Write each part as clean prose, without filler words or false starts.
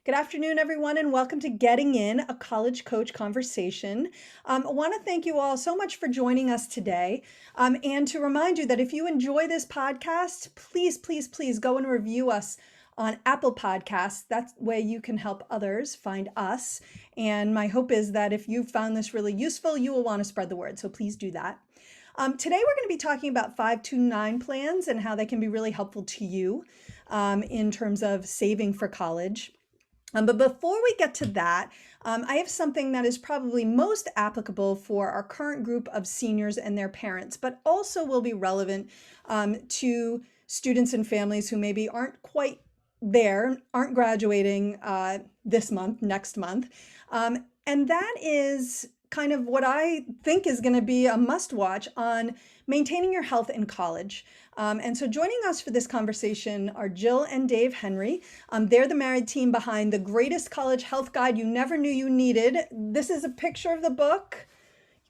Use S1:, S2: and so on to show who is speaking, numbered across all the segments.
S1: Good afternoon, everyone, and welcome to Getting In, a College Coach Conversation. I want to thank you all so much for joining us today. And to remind you that if you enjoy this podcast, please go and review us on Apple Podcasts. That way you can help others find us. And my hope is that if you found this really useful, you will want to spread the word. So please do that. Today, we're going to be talking about 529 plans and how they can be really helpful to you in terms of saving for college. But before we get to that, I have something that is probably most applicable for our current group of seniors and their parents, but also will be relevant to students and families who maybe aren't quite there, aren't graduating this month, next month. And that is kind of what I think is going to be a must watch on maintaining your health in college. And so joining us for this conversation are Jill and Dave Henry. They're the married team behind The Greatest College Health Guide You Never Knew You Needed. This is a picture of the book.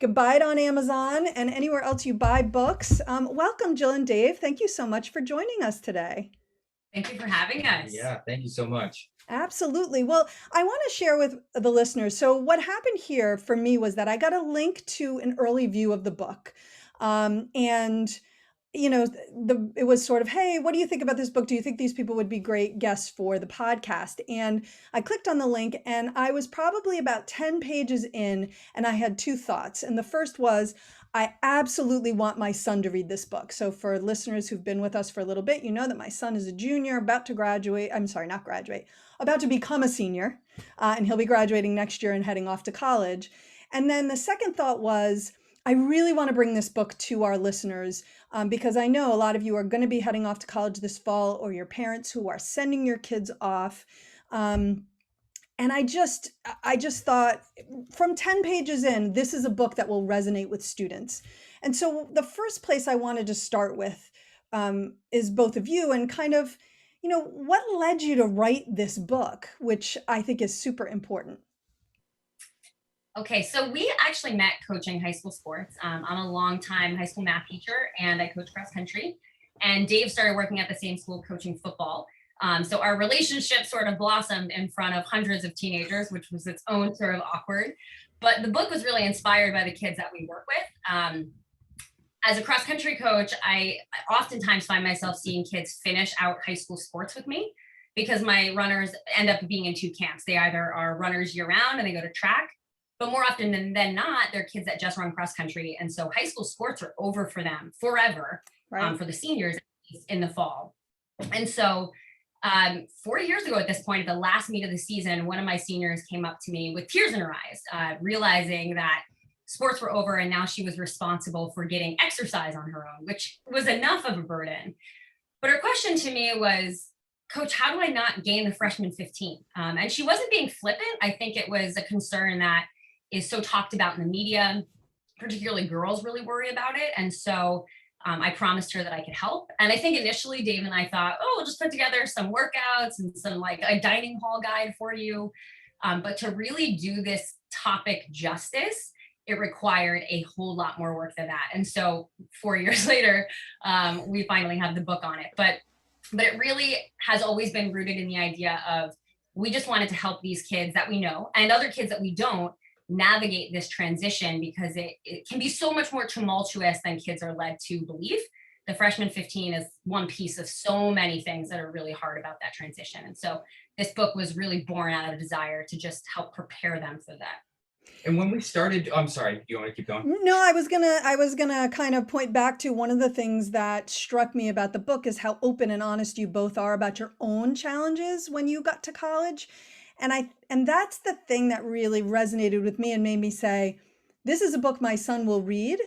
S1: You can buy it on Amazon and anywhere else you buy books. Welcome, Jill and Dave. Thank you so much for joining us today.
S2: Thank you for having us.
S3: Yeah, thank you so much.
S1: Absolutely. Well, I want to share with the listeners. So what happened here for me was that I got a link to an early view of the book. And it was sort of, hey, what do you think about this book? Do you think these people would be great guests for the podcast? And I clicked on the link and I was probably about 10 pages in and I had two thoughts. And the first was, I absolutely want my son to read this book. So for listeners who've been with us for a little bit, you know that my son is a junior, about to graduate. I'm sorry, not graduate, about to become a senior. And he'll be graduating next year and heading off to college. And then the second thought was, I really want to bring this book to our listeners because I know a lot of you are going to be heading off to college this fall, or your parents who are sending your kids off. And I just thought from 10 pages in, this is a book that will resonate with students. And so the first place I wanted to start with is both of you and kind of, what led you to write this book, which I think is super important.
S2: Okay, so we actually met coaching high school sports. I'm a longtime high school math teacher and I coach cross country. And Dave started working at the same school coaching football. So our relationship sort of blossomed in front of hundreds of teenagers, which was its own sort of awkward. But the book was really inspired by the kids that we work with. As a cross country coach, I oftentimes find myself seeing kids finish out high school sports with me because my runners end up being in two camps. They either are runners year round and they go to track, but more often than not, they're kids that just run cross country. And so high school sports are over for them forever,
S1: Right.
S2: for the seniors in the fall. And so 4 years ago at this point, at the last meet of the season, one of my seniors came up to me with tears in her eyes, realizing that sports were over and now she was responsible for getting exercise on her own, which was enough of a burden. But her question to me was, Coach, how do I not gain the freshman 15? And she wasn't being flippant. I think it was a concern that is so talked about in the media, particularly girls really worry about it. And so I promised her that I could help. And I think initially Dave and I thought, oh, we'll just put together some workouts and some like a dining hall guide for you. But to really do this topic justice, it required a whole lot more work than that. And so 4 years later, we finally have the book on it. But it really has always been rooted in the idea of we just wanted to help these kids that we know and other kids that we don't navigate this transition because it can be so much more tumultuous than kids are led to believe. The freshman 15 is one piece of so many things that are really hard about that transition. And so this book was really born out of a desire to just help prepare them for that.
S3: And when we started, I'm sorry, you want to keep going?
S1: No, I was gonna kind of point back to one of the things that struck me about the book is how open and honest you both are about your own challenges when you got to college. And that's the thing that really resonated with me and made me say, this is a book my son will read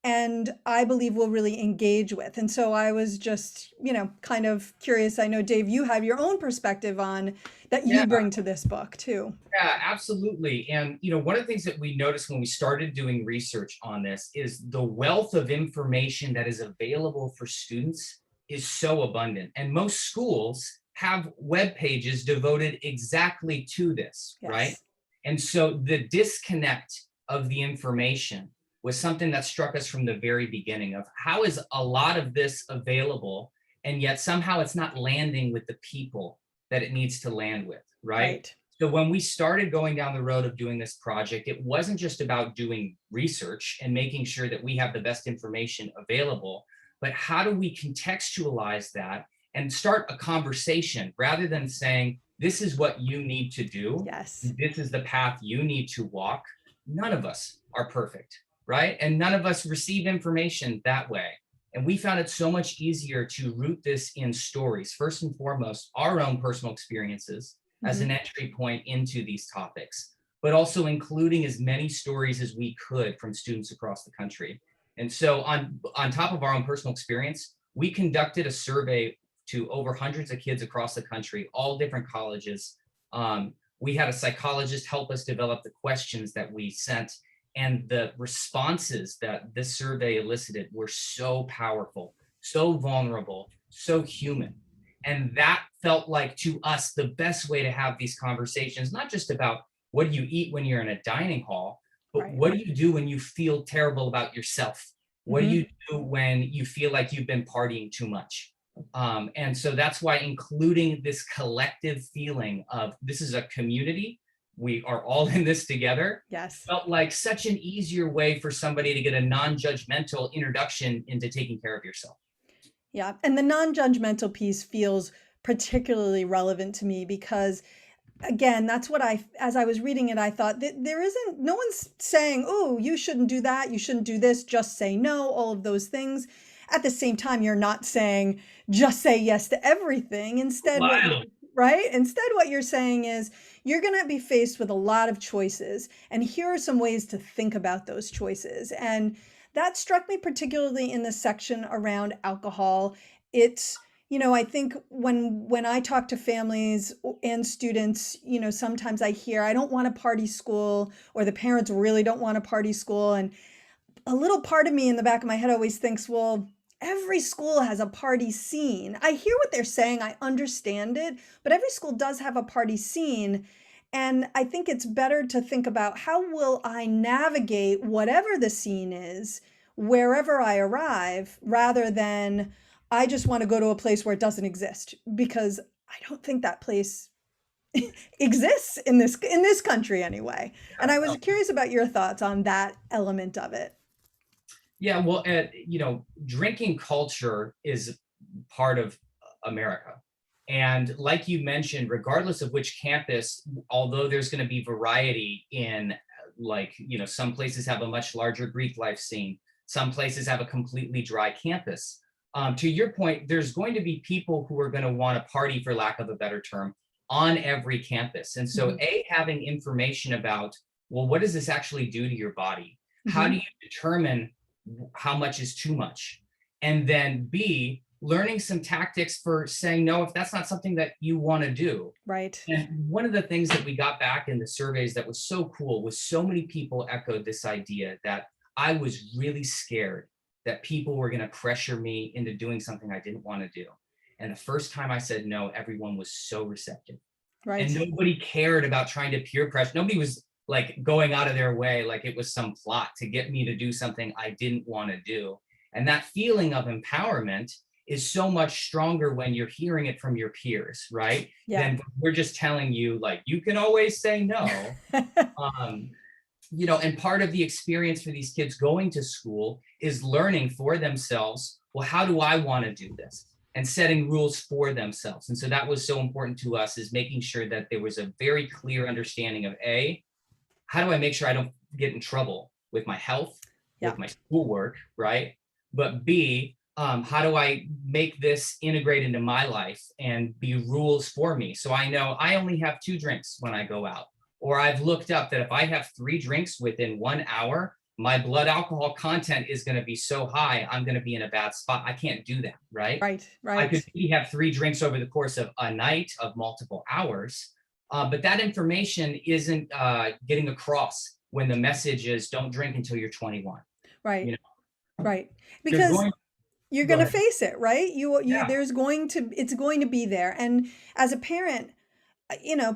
S1: and I believe will really engage with. And so I was just, kind of curious. I know, Dave, you have your own perspective on that you
S3: Yeah.
S1: bring to this book too.
S3: Yeah, absolutely. And one of the things that we noticed when we started doing research on this is the wealth of information that is available for students is so abundant. And most schools have web pages devoted exactly to this,
S1: Yes.
S3: right? And so the disconnect of the information was something that struck us from the very beginning of how is a lot of this available and yet somehow it's not landing with the people that it needs to land with, right? So when we started going down the road of doing this project, it wasn't just about doing research and making sure that we have the best information available, but how do we contextualize that and start a conversation rather than saying, this is what you need to do.
S1: Yes.
S3: This is the path you need to walk. None of us are perfect, right? And none of us receive information that way. And we found it so much easier to root this in stories, first and foremost, our own personal experiences as
S1: Mhm.
S3: an entry point into these topics, but also including as many stories as we could from students across the country. And so on top of our own personal experience, we conducted a survey to over hundreds of kids across the country, all different colleges. We had a psychologist help us develop the questions that we sent, and the responses that this survey elicited were so powerful, so vulnerable, so human. And that felt like to us the best way to have these conversations, not just about what do you eat when you're in a dining hall, but
S1: Right.
S3: what do you do when you feel terrible about yourself? What do
S1: Mhm.
S3: you do when you feel like you've been partying too much? And so that's why including this collective feeling of this is a community, we are all in this together,
S1: Yes.
S3: felt like such an easier way for somebody to get a non-judgmental introduction into taking care of yourself.
S1: Yeah. And the non-judgmental piece feels particularly relevant to me because again, that's what as I was reading it, I thought that there isn't, no one's saying, oh, you shouldn't do that, you shouldn't do this, just say no, all of those things. At the same time, you're not saying just say yes to everything. Instead, what you
S3: Wow.
S1: right? Instead, what you're saying is you're going to be faced with a lot of choices. And here are some ways to think about those choices. And that struck me particularly in the section around alcohol. It's, I think when I talk to families and students, sometimes I hear I don't want a party school, or the parents really don't want a party school, and a little part of me in the back of my head always thinks, well, every school has a party scene. I hear what they're saying, I understand it, but every school does have a party scene. And I think it's better to think about how will I navigate whatever the scene is, wherever I arrive, rather than I just want to go to a place where it doesn't exist, because I don't think that place exists in this country anyway. And I was
S3: Yeah.
S1: curious about your thoughts on that element of it.
S3: Yeah, well, drinking culture is part of America. And like you mentioned, regardless of which campus, although there's going to be variety in some places have a much larger Greek life scene, some places have a completely dry campus. To your point, there's going to be people who are going to want to party, for lack of a better term, on every campus. And so,
S1: Mhm,
S3: having information about, well, what does this actually do to your body? How do
S1: mhm,
S3: you determine how much is too much? And then B, learning some tactics for saying no if that's not something that you want to do.
S1: right.
S3: And one of the things that we got back in the surveys that was so cool was so many people echoed this idea that I was really scared that people were going to pressure me into doing something I didn't want to do. And the first time I said no, everyone was so receptive. And
S1: Right.
S3: nobody cared about trying to peer pressure. Nobody was like going out of their way like it was some plot to get me to do something I didn't want to do. And that feeling of empowerment is so much stronger when you're hearing it from your peers, right?
S1: Yeah.
S3: Then we're just telling you like you can always say no. Um, and part of the experience for these kids going to school is learning for themselves, well, how do I want to do this? And setting rules for themselves. And so that was so important to us, is making sure that there was a very clear understanding of how do I make sure I don't get in trouble with my health,
S1: Yeah.
S3: with my schoolwork, right? But B, how do I make this integrate into my life and be rules for me? So I know I only have 2 drinks when I go out. Or I've looked up that if I have 3 drinks within 1 hour, my blood alcohol content is going to be so high, I'm going to be in a bad spot. I can't do that, right?
S1: Right.
S3: I could
S1: Right.
S3: maybe have 3 drinks over the course of a night of multiple hours, but that information isn't getting across when the message is don't drink until you're 21. You
S1: Right.
S3: know,
S1: Right.
S3: you're
S1: Because
S3: going.
S1: you're
S3: Go
S1: going to
S3: ahead.
S1: face it, right?
S3: Yeah.
S1: It's going to be there. And as a parent,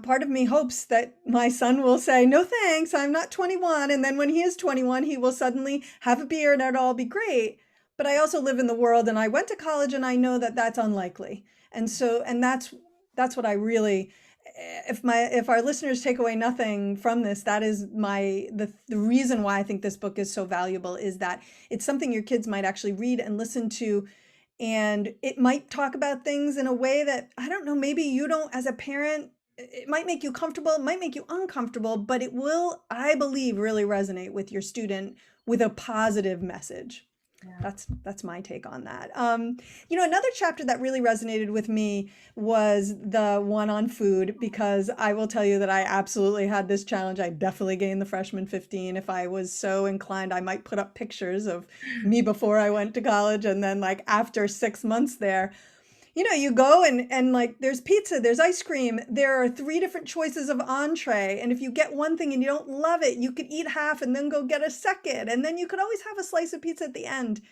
S1: part of me hopes that my son will say, no, thanks, I'm not 21. And then when he is 21, he will suddenly have a beer and it'll all be great. But I also live in the world and I went to college and I know that that's unlikely. And so, and that's what I really if our listeners take away nothing from this, that is the reason why I think this book is so valuable, is that it's something your kids might actually read and listen to, and it might talk about things in a way that, I don't know, maybe you don't as a parent. It might make you comfortable, it might make you uncomfortable, but it will, I believe, really resonate with your student with a positive message.
S2: Yeah.
S1: That's my take on that. Another chapter that really resonated with me was the one on food, because I will tell you that I absolutely had this challenge. I definitely gained the freshman 15. If I was so inclined, I might put up pictures of me before I went to college, and then like after 6 months there, you go and like there's pizza, there's ice cream, there are 3 different choices of entree. And if you get one thing and you don't love it, you could eat half and then go get a second. And then you could always have a slice of pizza at the end.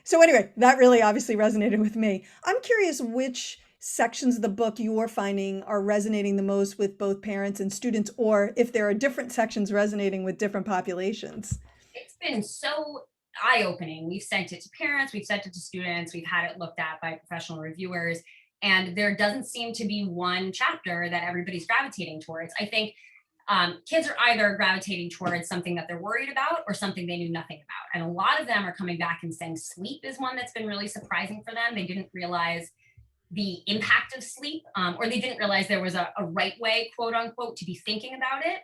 S1: So anyway, that really obviously resonated with me. I'm curious which sections of the book you're finding are resonating the most with both parents and students, or if there are different sections resonating with different populations.
S2: It's been so eye-opening. We've sent it to parents, we've sent it to students, we've had it looked at by professional reviewers, and there doesn't seem to be one chapter that everybody's gravitating towards. I think kids are either gravitating towards something that they're worried about or something they knew nothing about. And a lot of them are coming back and saying sleep is one that's been really surprising for them. They didn't realize the impact of sleep, or they didn't realize there was a right way, quote unquote, to be thinking about it.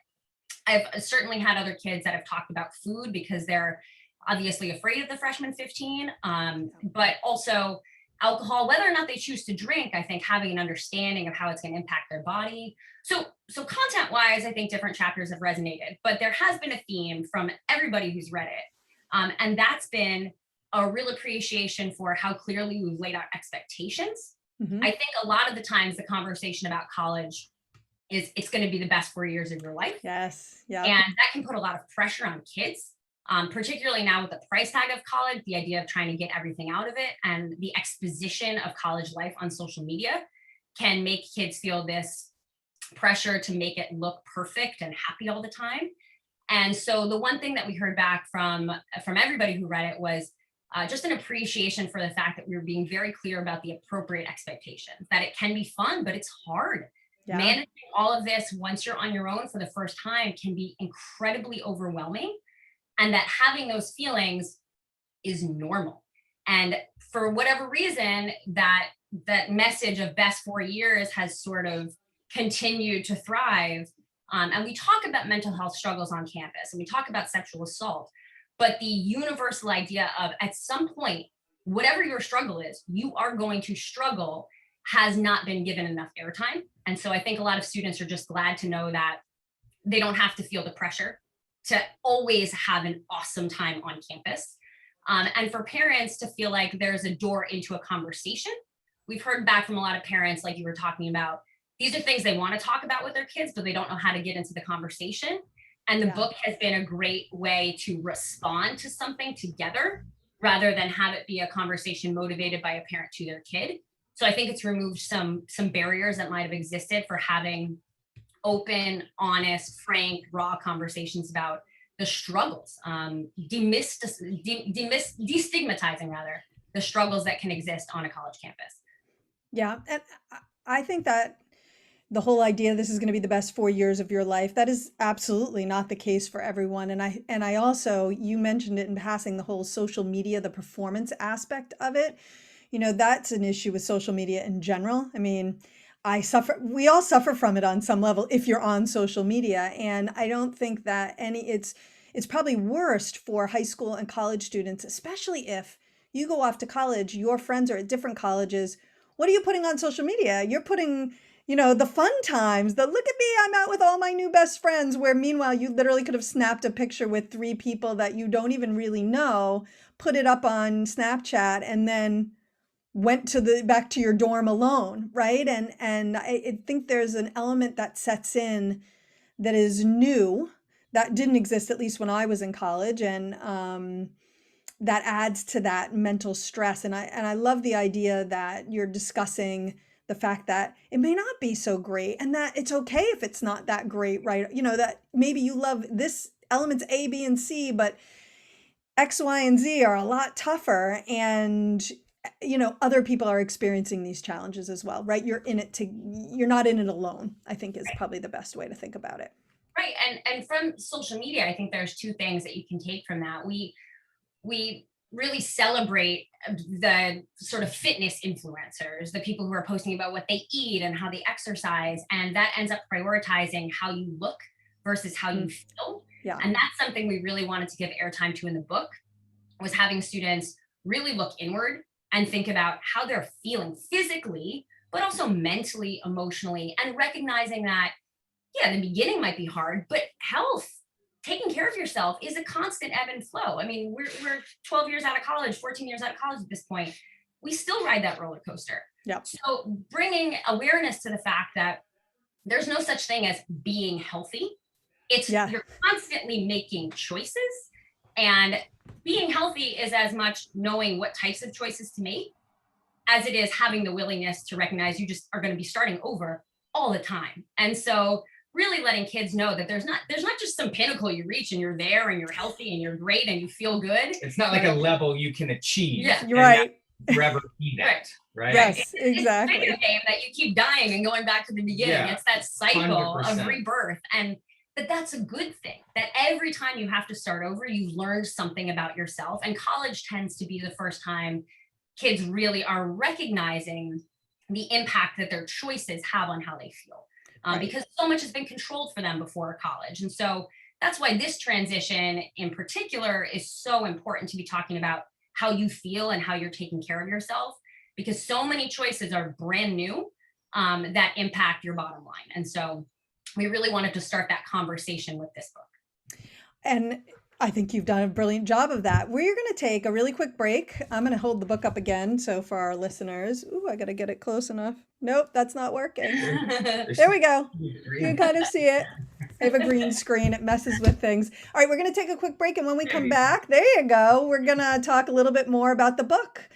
S2: I've certainly had other kids that have talked about food because they're obviously afraid of the freshman 15, but also alcohol, whether or not they choose to drink. I think having an understanding of how it's going to impact their body. So content wise, I think different chapters have resonated, but there has been a theme from everybody who's read it. And that's been a real appreciation for how clearly we've laid out expectations.
S1: Mm-hmm.
S2: I think a lot of the times the conversation about college is it's going to be the best 4 years of your life.
S1: Yes. Yeah.
S2: And that can put a lot of pressure on kids. Particularly now with the price tag of college, the idea of trying to get everything out of it and the exposition of college life on social media can make kids feel this pressure to make it look perfect and happy all the time. And so the one thing that we heard back from everybody who read it was just an appreciation for the fact that we were being very clear about the appropriate expectations, that it can be fun, but it's hard.
S1: Yeah.
S2: Managing all of this once you're on your own for the first time can be incredibly overwhelming. And that having those feelings is normal. And for whatever reason, that message of best 4 years has sort of continued to thrive. And we talk about mental health struggles on campus and we talk about sexual assault, but the universal idea of at some point, whatever your struggle is, you are going to struggle has not been given enough airtime. And so I think a lot of students are just glad to know that they don't have to feel the pressure to always have an awesome time on campus. And for parents to feel like there's a door into a conversation. We've heard back from a lot of parents, like you were talking about, these are things they want to talk about with their kids, but they don't know how to get into the conversation. And the book has been a great way to respond to something together rather than have it be a conversation motivated by a parent to their kid. So I think it's removed some barriers that might have existed for having open, honest, frank, raw conversations about the struggles, destigmatizing rather the struggles that can exist on a college campus.
S1: Yeah, and I think that the whole idea this is going to be the best 4 years of your life, that is absolutely not the case for everyone. And I also, you mentioned it in passing, the whole social media, the performance aspect of it. That's an issue with social media in general. I mean, we all suffer from it on some level if you're on social media. And I don't think that it's probably worst for high school and college students, especially if you go off to college, your friends are at different colleges. What are you putting on social media? You're putting, the fun times, the look at me, I'm out with all my new best friends, where meanwhile you literally could have snapped a picture with 3 people that you don't even really know, put it up on Snapchat, and then went back to your dorm alone, right? And I think there's an element that sets in that is new, that didn't exist at least when I was in college, and that adds to that mental stress. And I love the idea that you're discussing the fact that it may not be so great, and that it's okay if it's not that great, right? That maybe you love this elements A, B, and C, but X, Y, and Z are a lot tougher, and other people are experiencing these challenges as well, right? You're not in it alone, I think is probably the best way to think about it.
S2: Right. And from social media, I think there's two things that you can take from that. We really celebrate the sort of fitness influencers, the people who are posting about what they eat and how they exercise, and that ends up prioritizing how you look versus how you
S1: Mm,
S2: feel.
S1: yeah.
S2: And that's something we really wanted to give airtime to in the book, was having students really look inward and think about how they're feeling physically, but also mentally, emotionally, and recognizing that, yeah, the beginning might be hard, but health, taking care of yourself is a constant ebb and flow. I mean, we're 12 years out of college, 14 years out of college at this point. We still ride that roller coaster.
S1: Yep.
S2: So bringing awareness to the fact that there's no such thing as being healthy. It's
S1: Yeah.
S2: you're constantly making choices, and being healthy is as much knowing what types of choices to make as it is having the willingness to recognize you just are going to be starting over all the time. And so really letting kids know that there's not just some pinnacle you reach and you're there and you're healthy and you're great and you feel good.
S3: It's not like a level you can achieve.
S2: Yeah.
S1: You're
S3: and
S1: right.
S3: forever be that, right?
S1: Yes,
S2: It's a
S1: exactly.
S2: video game that you keep dying and going back to the beginning.
S3: Yeah,
S2: It's that cycle of
S3: 100%.
S2: rebirth. And that's a good thing, that every time you have to start over, you've learned something about yourself. And college tends to be the first time kids really are recognizing the impact that their choices have on how they feel.
S1: Right.
S2: Because so much has been controlled for them before college. And so that's why this transition in particular is so important to be talking about how you feel and how you're taking care of yourself, because so many choices are brand new, that impact your bottom line. And so we really wanted to start that conversation with this book.
S1: And I think you've done a brilliant job of that. We're going to take a really quick break. I'm going to hold the book up again. So for our listeners, I got to get it close enough. Nope, that's not working. There we go. You can kind of see it. I have a green screen. It messes with things. All right, we're going to take a quick break. And when we come back, there you go. We're going to talk a little bit more about the book.